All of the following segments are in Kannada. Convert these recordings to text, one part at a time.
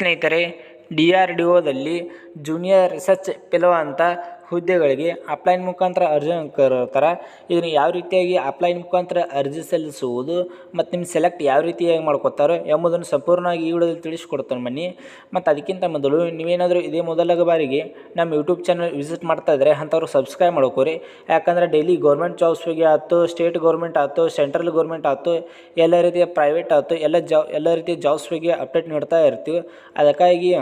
ಸ್ನೇಹಿತರೆ, DRDOದಲ್ಲಿ ಜೂನಿಯರ್ ರಿಸರ್ಚ್ ಫೆಲೋ ಅಂತ ಹುದ್ದೆಗಳಿಗೆ ಅಪ್ಲೈನ್ ಮುಖಾಂತರ ಅರ್ಜಿ ಕರೀತಾರೆ. ಇದನ್ನು ಯಾವ ರೀತಿಯಾಗಿ ಅಪ್ಲೈನ್ ಮುಖಾಂತರ ಅರ್ಜಿ ಸಲ್ಲಿಸುವುದು ಮತ್ತು ನಿಮ್ಮ ಸೆಲೆಕ್ಟ್ ಯಾವ ರೀತಿಯಾಗಿ ಮಾಡ್ಕೋತಾರೆ ಎಂಬುದನ್ನು ಸಂಪೂರ್ಣವಾಗಿ ಈ ವಿಡಿಯೋದಲ್ಲಿ ತಿಳಿಸ್ಕೊಡ್ತಾನೆ ಬನ್ನಿ. ಮತ್ತು ಅದಕ್ಕಿಂತ ಮೊದಲು ನೀವೇನಾದರೂ ಇದೇ ಮೊದಲ ಬಾರಿಗೆ ನಮ್ಮ ಯೂಟ್ಯೂಬ್ ಚಾನಲ್ ವಿಸಿಟ್ ಮಾಡ್ತಾ ಇದ್ದರೆ ಅಂಥವ್ರು ಸಬ್ಸ್ಕ್ರೈಬ್ ಮಾಡ್ಕೋರಿ. ಯಾಕಂದರೆ ಡೈಲಿ ಗೌರ್ಮೆಂಟ್ ಜಾಬ್ಸ್ ಬಗ್ಗೆ ಆಯ್ತು, ಸ್ಟೇಟ್ ಗೌರ್ಮೆಂಟ್ ಆಯ್ತು, ಸೆಂಟ್ರಲ್ ಗೌರ್ಮೆಂಟ್ ಆಯ್ತು, ಎಲ್ಲ ರೀತಿಯ ಪ್ರೈವೇಟ್ ಆಯ್ತು, ಎಲ್ಲ ರೀತಿಯ ಜಾಬ್ಸ್ ಬಗ್ಗೆ ಅಪ್ಡೇಟ್ ನೀಡ್ತಾ ಇರ್ತೀವಿ. ಅದಕ್ಕಾಗಿ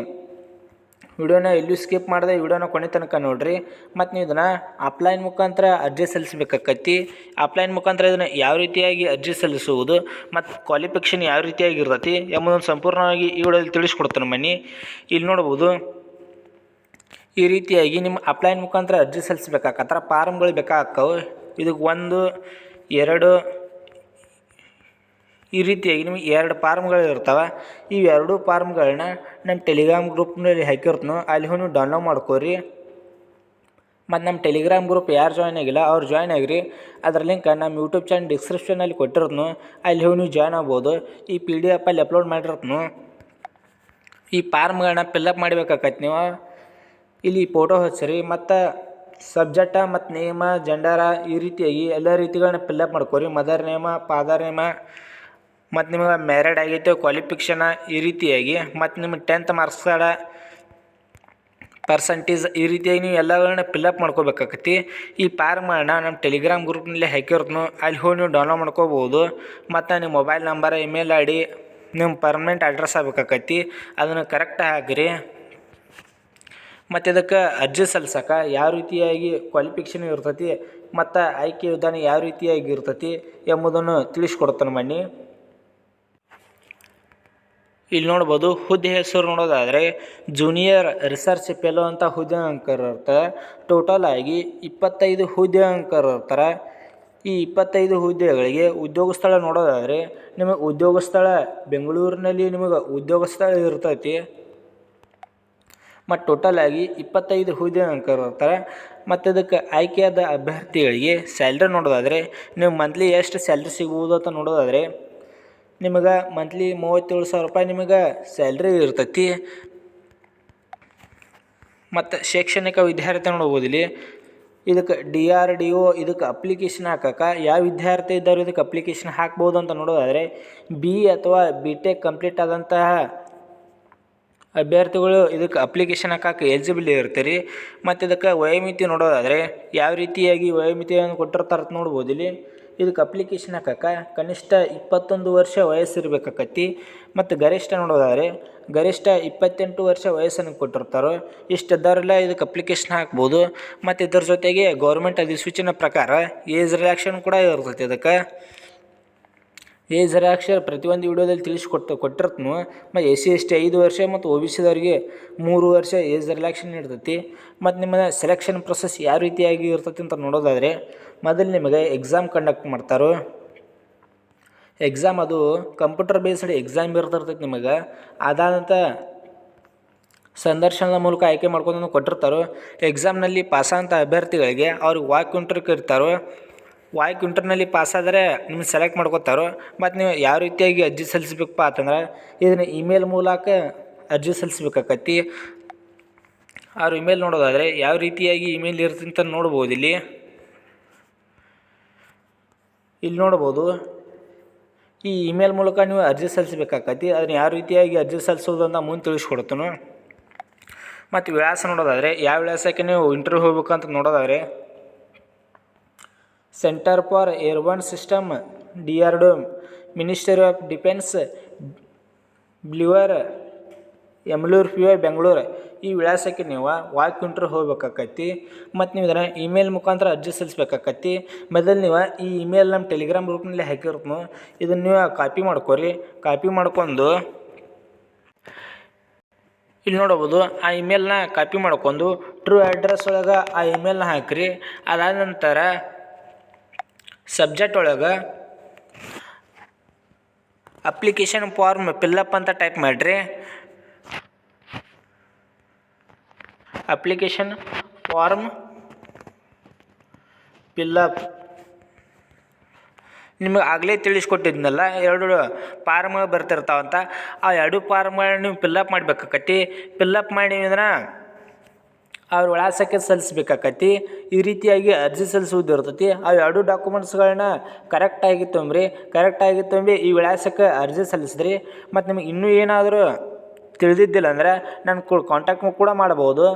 ವಿಡಿಯೋನ ಎಲ್ಲೂ ಸ್ಕಿಪ್ ಮಾಡಿದೆ ವಿಡಿಯೋನ ಕೊನೆ ತನಕ ನೋಡಿರಿ. ಮತ್ತು ನೀವು ಇದನ್ನು ಅಪ್ಲೈನ್ ಮುಖಾಂತರ ಅರ್ಜಿ ಸಲ್ಲಿಸಬೇಕಾಕತಿ. ಅಪ್ಲೈನ್ ಮುಖಾಂತರ ಇದನ್ನು ಯಾವ ರೀತಿಯಾಗಿ ಅರ್ಜಿ ಸಲ್ಲಿಸುವುದು ಮತ್ತು ಕ್ವಾಲಿಫಿಕೇಷನ್ ಯಾವ ರೀತಿಯಾಗಿ ಇರ್ತೈತಿ ಎಂಬುದನ್ನು ಸಂಪೂರ್ಣವಾಗಿ ಈ ವಿಡಿಯೋದಲ್ಲಿ ತಿಳಿಸ್ಕೊಡ್ತಾನೆ ಬನ್ನಿ. ಇಲ್ಲಿ ನೋಡ್ಬೋದು, ಈ ರೀತಿಯಾಗಿ ನಿಮ್ಮ ಅಪ್ಲೈನ್ ಮುಖಾಂತರ ಅರ್ಜಿ ಸಲ್ಲಿಸಬೇಕಾಕತ್ತರ ಫಾರ್ಮ್ಗಳು ಬೇಕಾಗ್ತವೆ. ಇದಕ್ಕೆ 1, 2 ಈ ರೀತಿಯಾಗಿ ನಿಮಗೆ 2 ಫಾರ್ಮ್ಗಳು ಇರ್ತವೆ. ಈ 2 ಫಾರ್ಮ್ಗಳನ್ನ ನಮ್ಮ ಟೆಲಿಗ್ರಾಮ್ ಗ್ರೂಪ್ನಲ್ಲಿ ಹಾಕಿರ್ತೀನೋ ಅಲ್ಲಿ ಹೋಗಿ ನೀವು ಡೌನ್ಲೋಡ್ ಮಾಡ್ಕೋರಿ. ಮತ್ತು ನಮ್ಮ ಟೆಲಿಗ್ರಾಮ್ ಗ್ರೂಪ್ ಯಾರು ಜಾಯ್ನ್ ಆಗಿಲ್ಲ ಅವ್ರು ಜಾಯ್ನ್ ಆಗಿರಿ. ಅದರ ಲಿಂಕ್ ನಮ್ಮ ಯೂಟ್ಯೂಬ್ ಚಾನಲ್ ಡಿಸ್ಕ್ರಿಪ್ಷನಲ್ಲಿ ಕೊಟ್ಟಿರ್ತೀನೋ ಅಲ್ಲಿ ಹೋಗಿ ನೀವು ಜಾಯ್ನ್ ಆಗ್ಬೋದು. ಈ PDF ಅಲ್ಲಿ ಅಪ್ಲೋಡ್ ಮಾಡಿರ್ತೀನೋ ಈ ಫಾರ್ಮ್ಗಳನ್ನ ಫಿಲ್ಲಪ್ ಮಾಡಬೇಕಾಕೈತಿ. ನೀವು ಇಲ್ಲಿ ಫೋಟೋ ಹಚ್ಚಿರಿ ಮತ್ತು ಸಬ್ಜೆಕ್ಟ ಮತ್ತು ನೇಮ, ಜೆಂಡರ ಈ ರೀತಿಯಾಗಿ ಎಲ್ಲ ರೀತಿಗಳನ್ನ ಫಿಲ್ಲಪ್ ಮಾಡ್ಕೋರಿ. ಮದರ್ ನೇಮ, ಫಾದರ್ ನೇಮ, ಮತ್ತು ನಿಮಗೆ ಮ್ಯಾರಿಡ್ ಆಗೈತೆ, ಕ್ವಾಲಿಫಿಕೇಷನ ಈ ರೀತಿಯಾಗಿ, ಮತ್ತು ನಿಮಗೆ 10th ಮಾರ್ಕ್ಸ್ ಕಾರ್ಡ, ಪರ್ಸಂಟೇಜ್ ಈ ರೀತಿಯಾಗಿ ನೀವು ಎಲ್ಲಗಳನ್ನ ಫಿಲ್ಲಪ್ ಮಾಡ್ಕೋಬೇಕಾಕತಿ. ಈ ಫಾರ್ಮ್ಗಳನ್ನ ನಮ್ಮ ಟೆಲಿಗ್ರಾಮ್ ಗ್ರೂಪ್ನಲ್ಲಿ ಹಾಕಿರ್ತೀನೋ ಅಲ್ಲಿ ಹೋಗಿ ನೀವು ಡೌನ್ಲೋಡ್ ಮಾಡ್ಕೋಬೋದು. ಮತ್ತು ನಿಮ್ಮ ಮೊಬೈಲ್ ನಂಬರ್, ಇಮೇಲ್ ID, ನಿಮ್ಮ ಪರ್ಮನೆಂಟ್ ಅಡ್ರೆಸ್ ಆಗಬೇಕಾಕತಿ. ಅದನ್ನು ಕರೆಕ್ಟ್ ಹಾಕಿರಿ. ಮತ್ತು ಇದಕ್ಕೆ ಅರ್ಜಿ ಸಲ್ಸಕ್ಕೆ ಯಾವ ರೀತಿಯಾಗಿ ಕ್ವಾಲಿಫಿಕೇಷನ್ ಇರ್ತೈತಿ ಮತ್ತು ಆಯ್ಕೆ ವಿಧಾನ ಯಾವ ರೀತಿಯಾಗಿ ಇರ್ತೈತಿ ಎಂಬುದನ್ನು ತಿಳಿಸ್ಕೊಡ್ತಾನೆ ಬನ್ನಿ. ಇಲ್ಲಿ ನೋಡ್ಬೋದು, ಹುದ್ದೆ ಹೆಸರು ನೋಡೋದಾದರೆ ಜೂನಿಯರ್ ರಿಸರ್ಚ್ ಫೆಲೋ ಅಂತ ಹುದ್ದೆ ಅಂಕರ್ ಇರ್ತಾರೆ. ಟೋಟಲ್ ಆಗಿ 25 ಹುದ್ದೆ ಅಂಕರ್ ಇರ್ತಾರೆ. ಈ 25 ಹುದ್ದೆಗಳಿಗೆ ಉದ್ಯೋಗ ಸ್ಥಳ ನೋಡೋದಾದರೆ ನಿಮಗೆ ಉದ್ಯೋಗ ಸ್ಥಳ ಬೆಂಗಳೂರಿನಲ್ಲಿ ನಿಮಗೆ ಉದ್ಯೋಗ ಸ್ಥಳ ಇರ್ತೈತಿ. ಮತ್ತು ಟೋಟಲ್ ಆಗಿ 25 ಹುದ್ದೆ ಅಂಕರ್ ಇರ್ತಾರೆ. ಮತ್ತು ಇದಕ್ಕೆ ಆಯ್ಕೆಯಾದ ಅಭ್ಯರ್ಥಿಗಳಿಗೆ ಸ್ಯಾಲ್ರಿ ನೋಡೋದಾದರೆ ನೀವು ಮಂತ್ಲಿ ಎಷ್ಟು ಸ್ಯಾಲ್ರಿ ಸಿಗ್ಬೋದು ಅಂತ ನೋಡೋದಾದರೆ ನಿಮಗೆ ಮಂತ್ಲಿ 37,000 ರೂಪಾಯಿ ನಿಮಗೆ ಸ್ಯಾಲ್ರಿ ಇರ್ತೈತಿ. ಮತ್ತು ಶೈಕ್ಷಣಿಕ ವಿದ್ಯಾರ್ಥಿ ನೋಡ್ಬೋದು. ಇಲ್ಲಿ ಇದಕ್ಕೆ DRDO ಇದಕ್ಕೆ ಅಪ್ಲಿಕೇಶನ್ ಹಾಕಕ್ಕೆ ಯಾವ ವಿದ್ಯಾರ್ಥಿ ಇದ್ದವರು ಇದಕ್ಕೆ ಅಪ್ಲಿಕೇಶನ್ ಹಾಕ್ಬೋದು ಅಂತ ನೋಡೋದಾದರೆ BE ಅಥವಾ BTech ಕಂಪ್ಲೀಟ್ ಆದಂತಹ ಅಭ್ಯರ್ಥಿಗಳು ಇದಕ್ಕೆ ಅಪ್ಲಿಕೇಶನ್ ಹಾಕಕ್ಕೆ ಎಲಿಜಿಬಲ್ ಇರ್ತೀರಿ. ಮತ್ತು ಇದಕ್ಕೆ ವಯೋಮಿತಿ ನೋಡೋದಾದರೆ ಯಾವ ರೀತಿಯಾಗಿ ವಯೋಮಿತಿಯನ್ನು ಕೊಟ್ಟಿರ್ತಾರೆ ಅಂತ ನೋಡ್ಬೋದು. ಇಲ್ಲಿ ಇದಕ್ಕೆ ಅಪ್ಲಿಕೇಶನ್ ಹಾಕಕ್ಕೆ ಕನಿಷ್ಠ 21 ವರ್ಷ ವಯಸ್ಸಿರಬೇಕಾಕತಿ. ಮತ್ತು ಗರಿಷ್ಠ ನೋಡೋದಾದರೆ ಗರಿಷ್ಠ 28 ವರ್ಷ ವಯಸ್ಸನ್ನು ಕೊಟ್ಟಿರ್ತಾರೆ. ಇಷ್ಟಿದ್ದವರೆಲ್ಲ ಇದಕ್ಕೆ ಅಪ್ಲಿಕೇಶನ್ ಹಾಕ್ಬೋದು. ಮತ್ತು ಇದರ ಜೊತೆಗೆ ಗೌರ್ಮೆಂಟ್ ಅಧಿಸೂಚನೆ ಪ್ರಕಾರ ಏಜ್ ರಿಲ್ಯಾಕ್ಷನ್ ಕೂಡ ಇರ್ತೈತಿ. ಇದಕ್ಕೆ ಏಜ್ ರಿಲ್ಯಾಕ್ಷನ್ ಪ್ರತಿಯೊಂದು ವಿಡಿಯೋದಲ್ಲಿ ಕೊಟ್ಟಿರ್ತೀನೋ. ಮತ್ತು SC ST 5 ವರ್ಷ ಮತ್ತು OBCದವರಿಗೆ 3 ವರ್ಷ ಏಜ್ ರಿಲ್ಯಾಕ್ಷನ್ ಇರ್ತೈತಿ. ಮತ್ತು ನಿಮ್ಮ ಸೆಲೆಕ್ಷನ್ ಪ್ರೊಸೆಸ್ ಯಾವ ರೀತಿಯಾಗಿ ಇರ್ತೈತಿ ಅಂತ ನೋಡೋದಾದರೆ ಮೊದಲು ನಿಮಗೆ ಎಕ್ಸಾಮ್ ಕಂಡಕ್ಟ್ ಮಾಡ್ತಾರೋ. ಎಕ್ಸಾಮ್ ಅದು ಕಂಪ್ಯೂಟರ್ ಬೇಸ್ಡ್ ಎಕ್ಸಾಮ್ ಇರ್ತಿರ್ತೈತಿ ನಿಮಗೆ. ಅದಾದಂಥ ಸಂದರ್ಶನದ ಮೂಲಕ ಆಯ್ಕೆ ಮಾಡ್ಕೊಂಡು ಕೊಟ್ಟಿರ್ತಾರೋ. ಎಕ್ಸಾಮ್ನಲ್ಲಿ ಪಾಸಾದಂಥ ಅಭ್ಯರ್ಥಿಗಳಿಗೆ ಅವ್ರಿಗೆ ವಾಕ್ ಇಂಟರ್ವ್ಯೂ ಕರೀತಾರೋ. ವಾಕ್ ಇಂಟರ್ವ್ಯೂನಲ್ಲಿ ಪಾಸಾದರೆ ನಿಮ್ಗೆ ಸೆಲೆಕ್ಟ್ ಮಾಡ್ಕೋತಾರೋ. ಮತ್ತು ನೀವು ಯಾವ ರೀತಿಯಾಗಿ ಅರ್ಜಿ ಸಲ್ಲಿಸ್ಬೇಕಪ್ಪ ಅಂತಂದ್ರೆ ಇದನ್ನು ಇಮೇಲ್ ಮೂಲಕ ಅರ್ಜಿ ಸಲ್ಲಿಸ್ಬೇಕಾಕತಿ. ಅವ್ರ ಇಮೇಲ್ ನೋಡೋದಾದರೆ ಯಾವ ರೀತಿಯಾಗಿ ಇಮೇಲ್ ಇರ್ತಂತ ಅಂತ ನೋಡ್ಬೋದು. ಇಲ್ಲಿ ನೋಡ್ಬೋದು, ಈ ಇಮೇಲ್ ಮೂಲಕ ನೀವು ಅರ್ಜಿ ಸಲ್ಲಿಸಬೇಕಾಕತಿ. ಅದನ್ನು ಯಾವ ರೀತಿಯಾಗಿ ಅರ್ಜಿ ಸಲ್ಲಿಸೋದು ಅಂತ ಮುಂದೆ ತಿಳಿಸ್ಕೊಡ್ತೀನಿ. ಮತ್ತು ವಿಳಾಸ ನೋಡೋದಾದರೆ ಯಾವ ವಿಳಾಸಕ್ಕೆ ನೀವು ಇಂಟರ್ವ್ಯೂ ಹೋಗ್ಬೇಕಂತ ನೋಡೋದಾದರೆ centre for airborne system, DRDO, ministry of defence, Belur, Yemalur PO, Bengaluru ಈ ವಿಳಾಸಕ್ಕೆ ನೀವು ವಾಕ್ ಇಂಟರ್ವ್ಯೂ ಹೋಗ್ಬೇಕಾಕತಿ. ಮತ್ತು ನೀವು ಇದನ್ನು ಇಮೇಲ್ ಮುಖಾಂತರ ಅರ್ಜಿ ಸಲ್ಲಿಸ್ಬೇಕಾಕತಿ. ಮೊದಲು ನೀವು ಈ ಇಮೇಲ್ ನಮ್ಮ ಟೆಲಿಗ್ರಾಮ್ ಗ್ರೂಪ್ನಲ್ಲಿ ಹಾಕಿರ್ತೀನೋ ಇದನ್ನು ನೀವು ಕಾಪಿ ಮಾಡ್ಕೊರಿ. ಕಾಪಿ ಮಾಡ್ಕೊಂಡು ಇಲ್ಲಿ ನೋಡ್ಬೋದು, ಆ ಇಮೇಲ್ನ ಕಾಪಿ ಮಾಡ್ಕೊಂಡು ಟ್ರೂ ಅಡ್ರೆಸ್ ಒಳಗೆ ಆ ಇಮೇಲ್ನ ಹಾಕಿರಿ. ಅದಾದ ನಂತರ ಸಬ್ಜೆಕ್ಟ್ ಒಳಗೆ ಅಪ್ಲಿಕೇಶನ್ ಫಾರ್ಮ್ ಫಿಲ್ಲಪ್ ಅಂತ ಟೈಪ್ ಮಾಡಿರಿ. ಅಪ್ಲಿಕೇಶನ್ ಫಾರ್ಮ್ ಫಿಲ್ಲಪ್ ನಿಮಗೆ ಆಗಲೇ ತಿಳಿಸ್ಕೊಟ್ಟಿದ್ನಲ್ಲ 2 ಫಾರ್ಮ್ಗಳು ಬರ್ತಿರ್ತಾವಂತ. ಆ 2 ಫಾರ್ಮ್ಗಳನ್ನ ನೀವು ಫಿಲ್ಲಪ್ ಮಾಡ್ಬೇಕಾಕತಿ. ಫಿಲ್ಲಪ್ ಮಾಡಿ ಅಂದ್ರೆ ಅವ್ರ ವಿಳಾಸಕ್ಕೆ ಸಲ್ಲಿಸ್ಬೇಕಾಕತಿ. ಈ ರೀತಿಯಾಗಿ ಅರ್ಜಿ ಸಲ್ಲಿಸುವುದು ಇರ್ತೈತಿ. ಆ 2 ಡಾಕ್ಯುಮೆಂಟ್ಸ್ಗಳನ್ನ ಕರೆಕ್ಟಾಗಿ ತುಂಬಿ ಈ ವಿಳಾಸಕ್ಕೆ ಅರ್ಜಿ ಸಲ್ಲಿಸಿದ್ರಿ. ಮತ್ತು ನಿಮಗೆ ಇನ್ನೂ ಏನಾದರೂ ತಿಳಿದಿದ್ದಿಲ್ಲ ಅಂದರೆ ನನ್ನ ಕಾಂಟ್ಯಾಕ್ಟ್ ಕೂಡ ಮಾಡ್ಬೋದು.